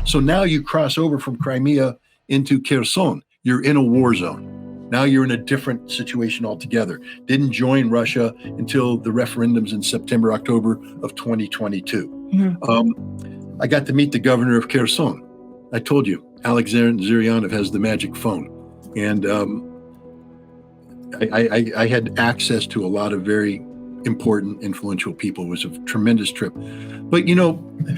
So now you cross over from Crimea into Kherson. You're in a war zone. Now you're in a different situation altogether. Didn't join Russia until the referendums in September, October of 2022. I got to meet the governor of Kherson. I told you, Alexander Zyryanov has the magic phone. And I had access to a lot of very important, influential people. It was a tremendous trip. But,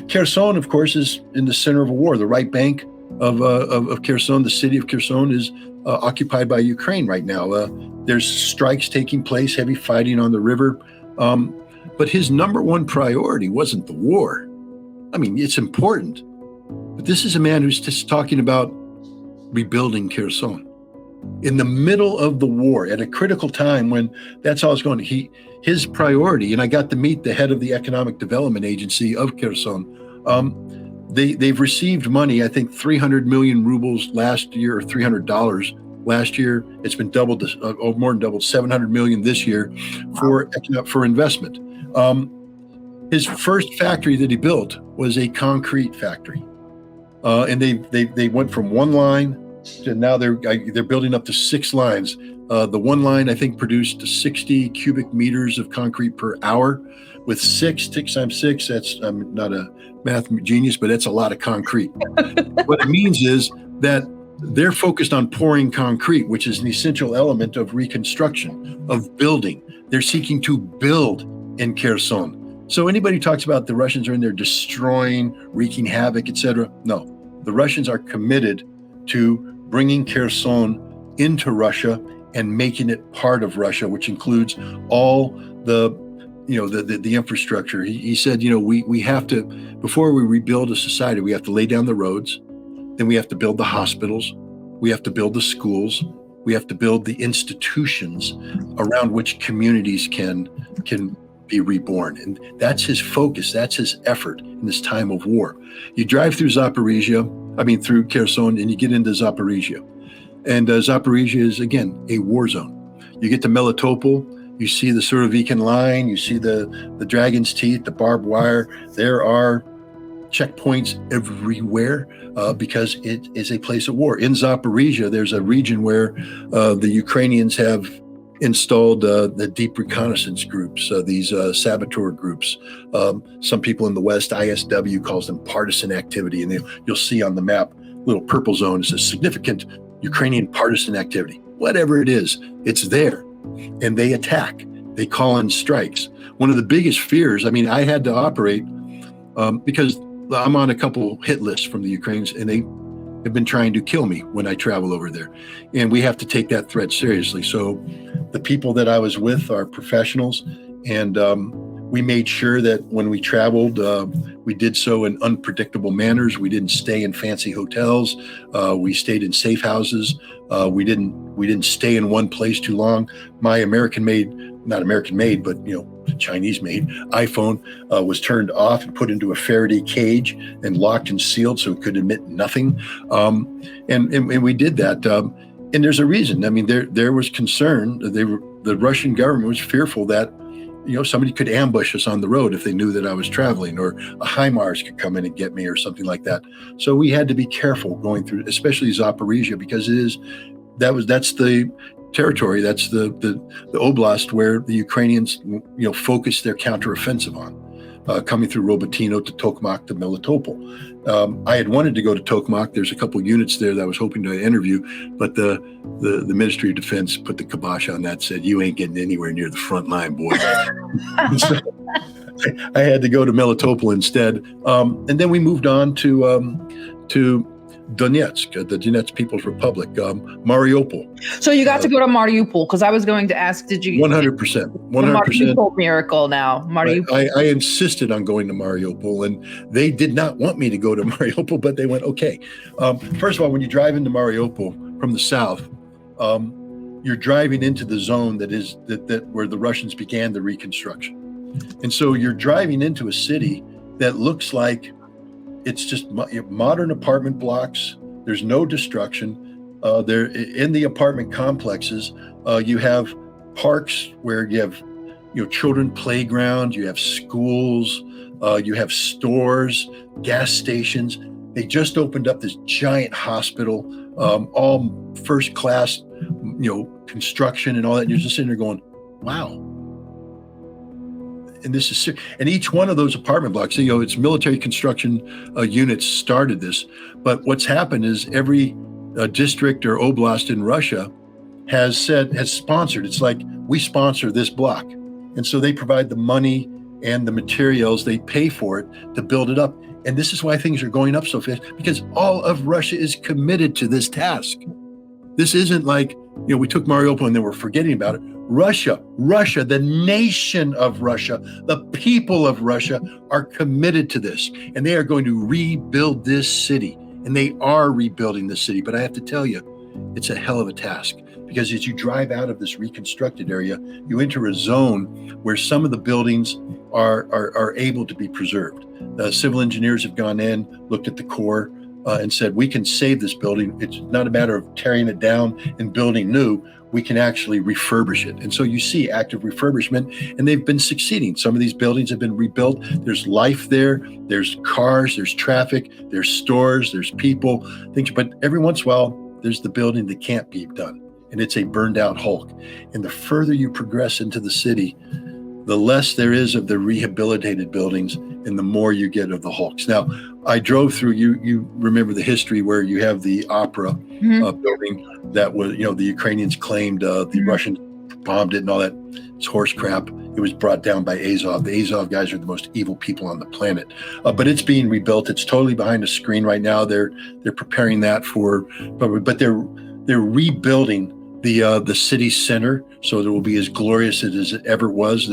Kherson, of course, is in the center of a war. The right bank of Kherson, the city of Kherson, is occupied by Ukraine right now. There's strikes taking place, heavy fighting on the river. But his number one priority wasn't the war. I mean, it's important. But this is a man who's just talking about rebuilding Kherson. In the middle of the war, at a critical time when that's all it's going, his priority, and I got to meet the head of the Economic Development Agency of Kherson. They've received money, I think 300 million rubles last year, or $300 last year. It's been doubled, more than doubled, 700 million this year for investment. His first factory that he built was a concrete factory, and they went from one line to now they're building up to 6 lines. The one line, I think, produced 60 cubic meters of concrete per hour. With 6 times 6, I'm not a math genius, but that's a lot of concrete. What it means is that they're focused on pouring concrete, which is an essential element of reconstruction, of building. They're seeking to build in Kherson. So anybody who talks about the Russians are in there destroying, wreaking havoc, etc. No, the Russians are committed to bringing Kherson into Russia and making it part of Russia, which includes all the infrastructure. He said, we have to, before we rebuild a society, we have to lay down the roads, then we have to build the hospitals, we have to build the schools, we have to build the institutions around which communities can be reborn. And that's his focus, that's his effort in this time of war. You drive through through Kherson, and you get into Zaporozhye. And Zaporozhye is, again, a war zone. You get to Melitopol, you see the Surovikin line, you see the dragon's teeth, the barbed wire. There are checkpoints everywhere because it is a place of war. In Zaporozhye, there's a region where the Ukrainians have installed the deep reconnaissance groups, these saboteur groups. Some people in the West, ISW, calls them partisan activity. And you'll see on the map, little purple zone, it says significant Ukrainian partisan activity. Whatever it is, it's there. And they attack. They call in strikes. One of the biggest fears, I had to operate because I'm on a couple hit lists from the Ukrainians, and they have been trying to kill me when I travel over there. And we have to take that threat seriously. So the people that I was with are professionals, and we made sure that when we traveled, we did so in unpredictable manners. We didn't stay in fancy hotels. We stayed in safe houses. We didn't stay in one place too long. My not American-made, but Chinese-made iPhone was turned off and put into a Faraday cage and locked and sealed so it could emit nothing. And we did that. And there's a reason. There was concern. The Russian government was fearful that somebody could ambush us on the road if they knew that I was traveling, or a HIMARS could come in and get me or something like that. So we had to be careful going through, especially Zaporozhye, because that's the territory, that's the oblast where the Ukrainians, focused their counteroffensive on, coming through Robotyno to Tokmak to Melitopol. I had wanted to go to Tokmak. There's a couple units there that I was hoping to interview, but the Ministry of Defense put the kibosh on that, said, you ain't getting anywhere near the front line, boy. So I had to go to Melitopol instead. And then we moved on to Donetsk, the Donetsk People's Republic, Mariupol. So you got to go to Mariupol, because I was going to ask, did you? 100%. The Mariupol miracle now. Mariupol. I insisted on going to Mariupol, and they did not want me to go to Mariupol, but they went, okay. First of all, when you drive into Mariupol from the south, you're driving into the zone that where the Russians began the reconstruction. And so you're driving into a city that looks like it's just modern apartment blocks. There's no destruction. There in the apartment complexes, you have parks where you have children playground, you have schools, you have stores, gas stations. They just opened up this giant hospital, all first class, construction and all that. And you're just sitting there going, wow. And this is, and each one of those apartment blocks, it's military construction units started this. But what's happened is every district or oblast in Russia has sponsored. It's like, we sponsor this block. And so they provide the money and the materials, they pay for it to build it up. And this is why things are going up so fast, because all of Russia is committed to this task. This isn't like, we took Mariupol and then we're forgetting about it. Russia, the nation of Russia, the people of Russia are committed to this, and they are going to rebuild this city, and they are rebuilding this city. But I have to tell you, it's a hell of a task, because as you drive out of this reconstructed area, you enter a zone where some of the buildings are able to be preserved. The civil engineers have gone in, looked at the core, and said, we can save this building. It's not a matter of tearing it down and building new. We can actually refurbish it. And so you see active refurbishment, and they've been succeeding. Some of these buildings have been rebuilt. There's life there. There's cars, there's traffic, there's stores, there's people, things. But every once in a while, there's the building that can't be done, and it's a burned out hulk. And the further you progress into the city, the less there is of the rehabilitated buildings and the more you get of the hulks. Now, I drove through, you remember the history where you have the opera building that was, the Ukrainians claimed the Russians bombed it and all that. It's horse crap. It was brought down by Azov. The Azov guys are the most evil people on the planet. But it's being rebuilt. It's totally behind a screen right now. They're preparing that but they're rebuilding the city center, so it will be as glorious as it ever was.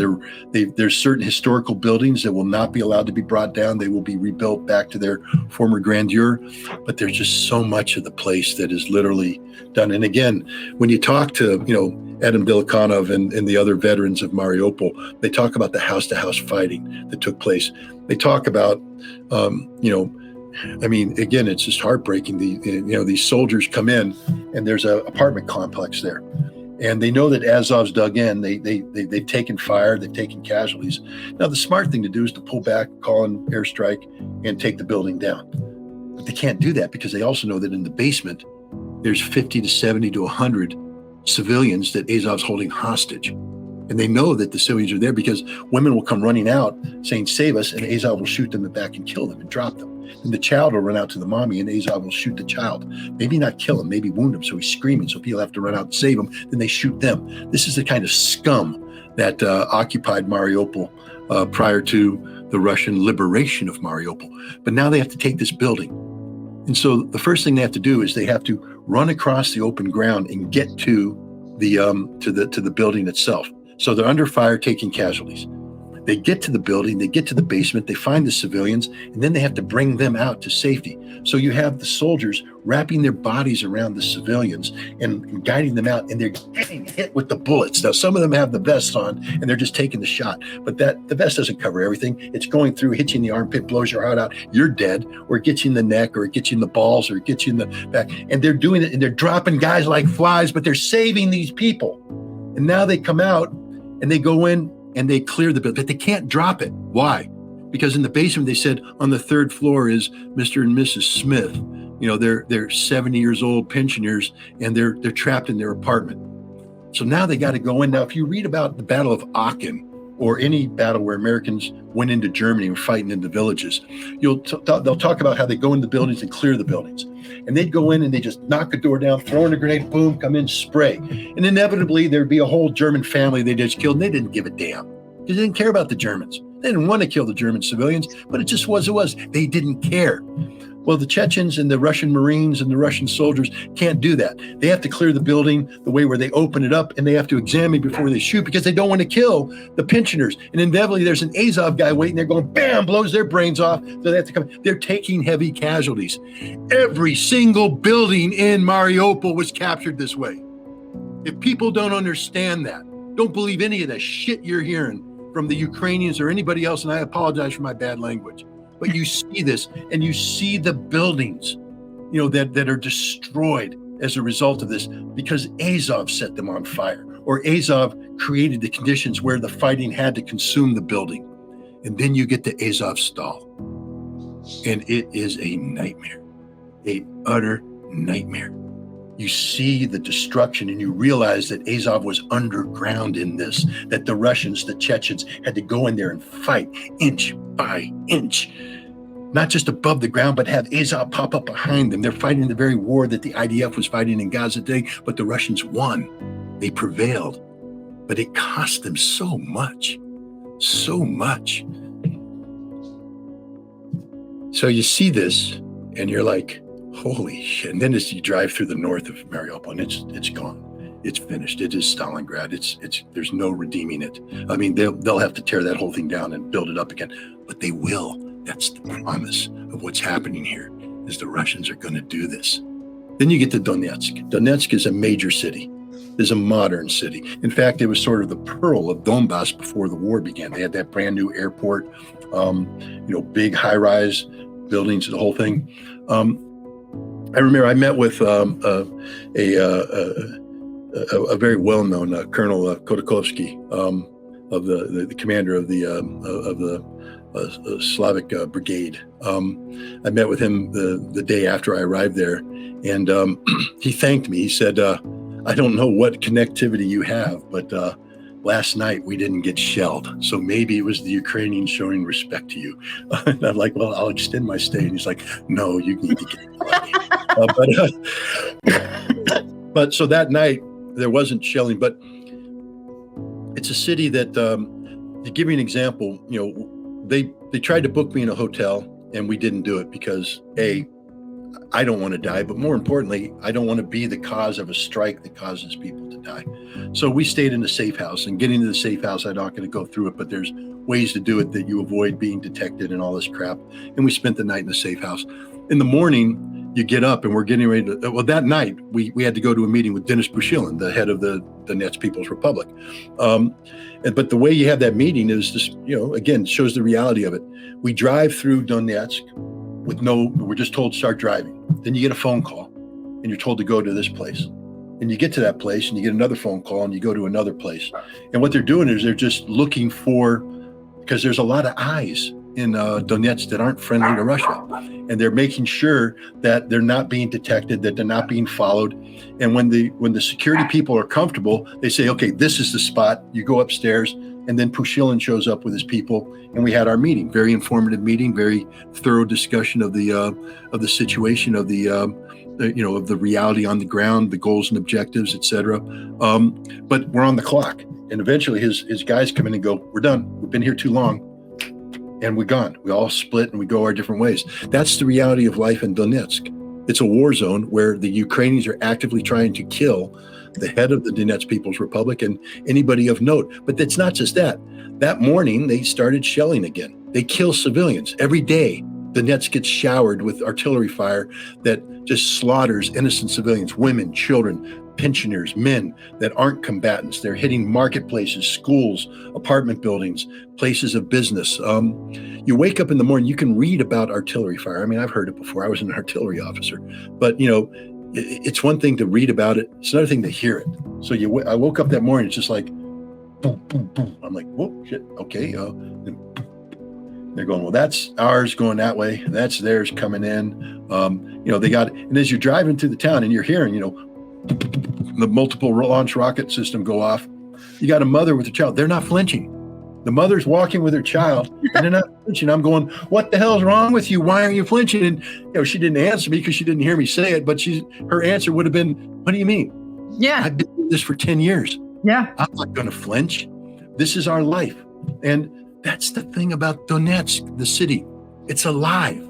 There's certain historical buildings that will not be allowed to be brought down. They will be rebuilt back to their former grandeur. But there's just so much of the place that is literally done. And again, when you talk to Adam Dilikanov and the other veterans of Mariupol, they talk about the house-to-house fighting that took place. They talk about again, it's just heartbreaking. These soldiers come in, and there's an apartment complex there, and they know that Azov's dug in. They've taken fire, they've taken casualties. Now, the smart thing to do is to pull back, call an airstrike, and take the building down. But they can't do that because they also know that in the basement, there's 50 to 70 to 100 civilians that Azov's holding hostage. And they know that the civilians are there because women will come running out saying, save us, and Azov will shoot them in the back and kill them and drop them. And the child will run out to the mommy, and Azov will shoot the child. Maybe not kill him, maybe wound him, so he's screaming, so people have to run out and save him. Then they shoot them. This is the kind of scum that occupied Mariupol prior to the Russian liberation of Mariupol. But now they have to take this building. And so the first thing they have to do is they have to run across the open ground and get to the building itself. So they're under fire, taking casualties. They get to the building, they get to the basement, they find the civilians, and then they have to bring them out to safety. So you have the soldiers wrapping their bodies around the civilians and guiding them out, and they're getting hit with the bullets. Now, some of them have the vests on, and they're just taking the shot. But the vest doesn't cover everything. It's going through, hits you in the armpit, blows your heart out. You're dead, or it gets you in the neck, or it gets you in the balls, or it gets you in the back. And they're doing it, and they're dropping guys like flies, but they're saving these people. And now they come out, and they go in, and they clear the building, but they can't drop it. Why? Because in the basement, they said on the third floor is Mr. and Mrs. Smith. They're 70 years old pensioners, and they're trapped in their apartment. So now they got to go in. Now, if you read about the Battle of Aachen or any battle where Americans went into Germany and were fighting in the villages, they'll talk about how they go into the buildings and clear the buildings. And they'd go in and they just knock the door down, throw in a grenade, boom, come in, spray. And inevitably, there'd be a whole German family they just killed, and they didn't give a damn because they didn't care about the Germans. They didn't want to kill the German civilians, but it just was it was. They didn't care. Well, the Chechens and the Russian Marines and the Russian soldiers can't do that. They have to clear the building the way where they open it up, and they have to examine before they shoot because they don't want to kill the pensioners. And inevitably, there's an Azov guy waiting there going, bam, blows their brains off. So they have to come. They're taking heavy casualties. Every single building in Mariupol was captured this way. If people don't understand that, don't believe any of that shit you're hearing from the Ukrainians or anybody else, and I apologize for my bad language. But you see this, and you see the buildings, that are destroyed as a result of this because Azov set them on fire, or Azov created the conditions where the fighting had to consume the building. And then you get to Azovstal. And it is a nightmare, a utter nightmare. You see the destruction and you realize that Azov was underground in this, that the Russians, the Chechens, had to go in there and fight inch by inch, not just above the ground, but have Azov pop up behind them. They're fighting the very war that the IDF was fighting in Gaza today, but the Russians won. They prevailed. But it cost them so much, so much. So you see this and you're like, holy shit. And then as you drive through the north of Mariupol, and it's gone. It's finished. It is Stalingrad. It's there's no redeeming it. I mean, they'll have to tear that whole thing down and build it up again, but they will. That's the promise of what's happening here, is the Russians are going to do this. Then you get to Donetsk. Donetsk is a major city. Is a modern city. In fact, it was sort of the pearl of Donbass before the war began. They had that brand new airport, big high-rise buildings, the whole thing. I remember I met with a very well-known Colonel Khodakovsky, of the commander of the Slavic Brigade. I met with him the day after I arrived there, and he thanked me. He said, I don't know what connectivity you have, but last night we didn't get shelled. So maybe it was the Ukrainians showing respect to you. And I'm like, well, I'll extend my stay. And he's like, no, you need to get but so that night there wasn't shelling, but it's a city that, to give you an example, they tried to book me in a hotel and we didn't do it because I don't want to die, but more importantly, I don't want to be the cause of a strike that causes people to die. So we stayed in a safe house, and getting to the safe house, I'm not going to go through it, but there's ways to do it that you avoid being detected and all this crap. And we spent the night in the safe house. In the morning, you get up and we're getting ready to, that night we had to go to a meeting with Denis Pushilin, the head of the Donetsk People's Republic. But the way you have that meeting is just, again, shows the reality of it. We drive through Donetsk we're just told to start driving. Then you get a phone call and you're told to go to this place. And you get to that place and you get another phone call and you go to another place. And what they're doing is they're just looking because there's a lot of eyes in Donetsk that aren't friendly to Russia. And they're making sure that they're not being detected, that they're not being followed. And when the security people are comfortable, they say, okay, this is the spot. You go upstairs. And then Pushilin shows up with his people, and we had our meeting. Very informative meeting, very thorough discussion of the situation, of the reality on the ground, the goals and objectives, etc. But we're on the clock, and eventually his guys come in and go, "We're done. We've been here too long, and we're gone." We all split and we go our different ways. That's the reality of life in Donetsk. It's a war zone where the Ukrainians are actively trying to kill the head of the Donetsk People's Republic and anybody of note. But it's not just that. That morning, they started shelling again. They kill civilians every day. Donetsk gets showered with artillery fire that just slaughters innocent civilians, women, children, pensioners, men that aren't combatants. They're hitting marketplaces, schools, apartment buildings, places of business. You wake up in the morning, you can read about artillery fire. I mean, I've heard it before. I was an artillery officer, but it's one thing to read about it. It's another thing to hear it. So I woke up that morning, it's just like, boom, boom, boom. I'm like, whoa, shit, okay. They're going, well, that's ours going that way. That's theirs coming in. They got, and as you're driving through the town and you're hearing, the multiple launch rocket system go off, you got a mother with a child. They're not flinching. The mother's walking with her child and they're not flinching. I'm going, what the hell's wrong with you? Why aren't you flinching? And she didn't answer me because she didn't hear me say it, but her answer would have been, what do you mean? Yeah. I've been doing this for 10 years. Yeah. I'm not going to flinch. This is our life. And that's the thing about Donetsk, the city. It's alive.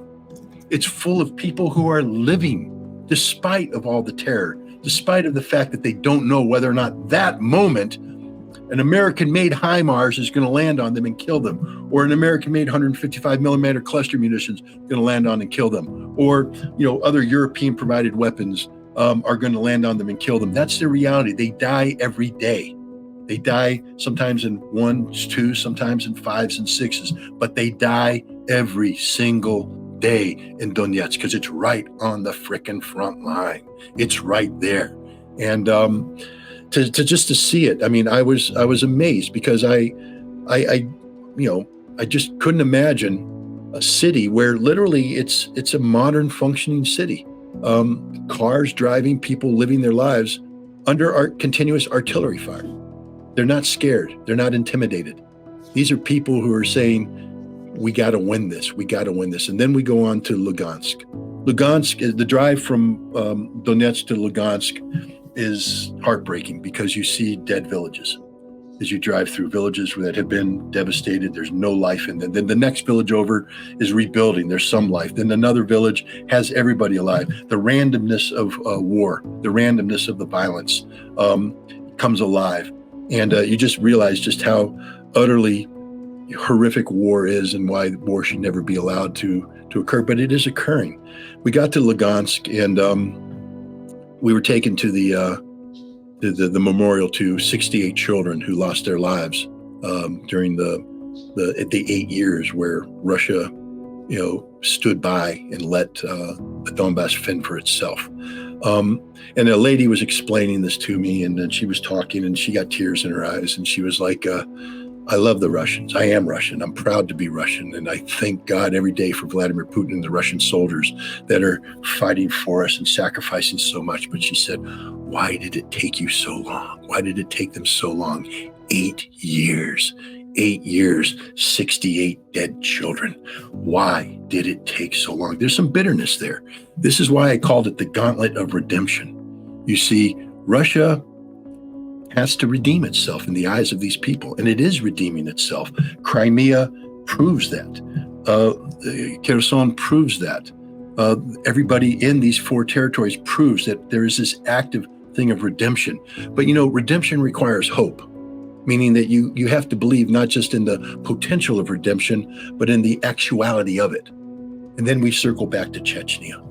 It's full of people who are living despite of all the terror, despite of the fact that they don't know whether or not that moment an American-made HIMARS is going to land on them and kill them, or an American-made 155 millimeter cluster munitions going to land on and kill them, or other European-provided weapons are going to land on them and kill them. That's the reality. They die every day. They die sometimes in 1s, 2s, sometimes in 5s and 6s, but they die every single day in Donetsk because it's right on the frickin' front line. It's right there, and to see it, I mean, I was amazed because I just couldn't imagine city where literally it's a modern functioning city. Cars driving, people living their lives under continuous artillery fire. They're not scared. They're not intimidated. These are people who are saying, we got to win this. We got to win this. And then we go on to Lugansk. Lugansk, the drive from Donetsk to Lugansk is heartbreaking because you see dead villages. As you drive through villages that have been devastated, there's no life in them. Then the next village over is rebuilding. There's some life. Then another village has everybody alive. The randomness of war, the randomness of the violence comes alive. And you just realize just how utterly horrific war is and why war should never be allowed to occur. But it is occurring. We got to Lugansk and we were taken to the memorial to 68 children who lost their lives during the 8 years where Russia, stood by and let the Donbass fend for itself. And a lady was explaining this to me, and then she was talking, and she got tears in her eyes, and she was like, I love the Russians. I am Russian. I'm proud to be Russian. And I thank God every day for Vladimir Putin and the Russian soldiers that are fighting for us and sacrificing so much. But she said, why did it take you so long? Why did it take them so long? 8 years. 8 years, 68 dead children. Why did it take so long? There's some bitterness there. This is why I called it the gauntlet of redemption. You see, Russia has to redeem itself in the eyes of these people, and it is redeeming itself. Crimea proves that. Kherson proves that. Everybody in these 4 territories proves that there is this active thing of redemption. But redemption requires hope, meaning that you have to believe not just in the potential of redemption, but in the actuality of it. And then we circle back to Chechnya.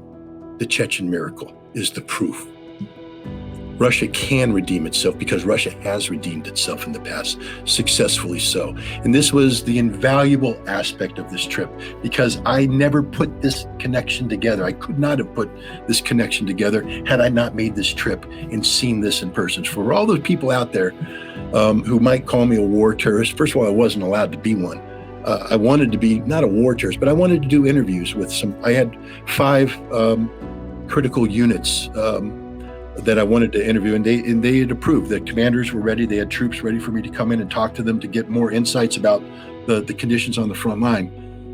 The Chechen miracle is the proof. Russia can redeem itself because Russia has redeemed itself in the past, successfully so. And this was the invaluable aspect of this trip because I never put this connection together. I could not have put this connection together had I not made this trip and seen this in person. For all those people out there who might call me a war terrorist, first of all, I wasn't allowed to be one. I wanted to be not a war terrorist, but I wanted to do interviews with I had 5 critical units that I wanted to interview, and they had approved. The commanders were ready. They had troops ready for me to come in and talk to them to get more insights about the conditions on the front line.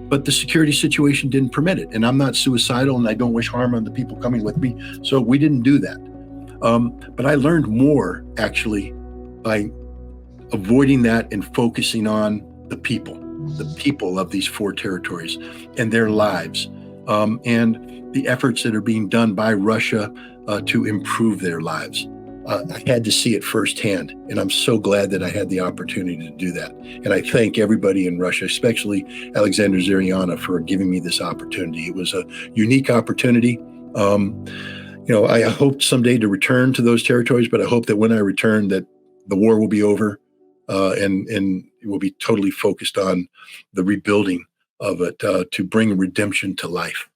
But the security situation didn't permit it. And I'm not suicidal, and I don't wish harm on the people coming with me. So we didn't do that. But I learned more, actually, by avoiding that and focusing on the people of these 4 territories and their lives, and the efforts that are being done by Russia to improve their lives. I had to see it firsthand, and I'm so glad that I had the opportunity to do that. And I thank everybody in Russia, especially Alexander Ziriana, for giving me this opportunity. It was a unique opportunity. I hope someday to return to those territories, but I hope that when I return that the war will be over and it will be totally focused on the rebuilding of it to bring redemption to life.